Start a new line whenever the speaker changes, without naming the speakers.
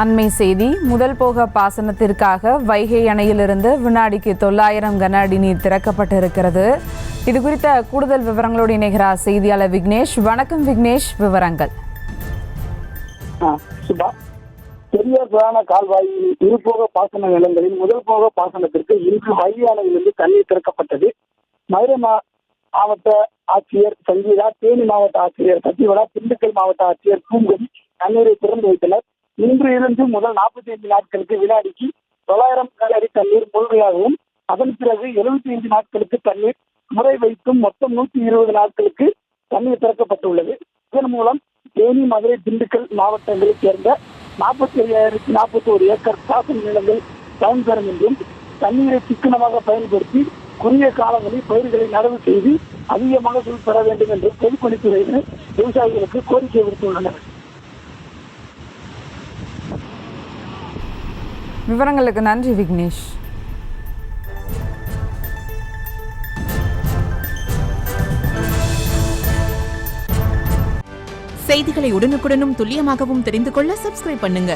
அண்மை செய்தி. முதல் போக பாசனத்திற்காக வைகை அணையிலிருந்து வினாடிக்கு 900 கன அடி நீர் திறக்கப்பட்டிருக்கிறது. இது குறித்த கூடுதல் விவரங்களோடு இணைகிறார் செய்தியாளர் விக்னேஷ். வணக்கம் விக்னேஷ், விவரங்கள்.
பெரியார் புராண கால்வாயில் இருபோக பாசன நிலங்களில் முதல் போக பாசனத்திற்கு இன்று வைகை அணையிலிருந்து தண்ணீர் திறக்கப்பட்டது. மதுரை மாவட்ட ஆட்சியர் சங்கீதா, தேனி மாவட்ட ஆட்சியர் சத்தியவடா, திண்டுக்கல் மாவட்ட ஆட்சியர் பூங்கொடி தண்ணீரை திறந்து வைத்தனர். இன்று இருந்து முதல் 45 நாட்களுக்கு வினாடிக்கு 900 கன அடி தண்ணீர் முழுமையாகவும், அதன் பிறகு 75 நாட்களுக்கு தண்ணீர் முறை வைத்தும் மொத்தம் 120 நாட்களுக்கு தண்ணீர் திறக்கப்பட்டுள்ளது. இதன் மூலம் தேனி, மதுரை, திண்டுக்கல் மாவட்டங்களைச் சேர்ந்த 47,041 ஏக்கர் பாசன நிலங்கள் பயன் பெறும் என்றும், தண்ணீரை சிக்கனமாக பயன்படுத்தி குறுகிய காலங்களில் பயிர்களை நடவு செய்து அதிக மகசூல் பெற வேண்டும் என்று பொதுப்பணித்துறையினர் விவசாயிகளுக்கு கோரிக்கை விடுத்துள்ளனர்.
விவரங்களுக்கு நன்றி விக்னேஷ்.
செய்திகளை உடனுக்குடனும் துல்லியமாகவும் தெரிந்து கொள்ள சப்ஸ்கிரைப் பண்ணுங்க.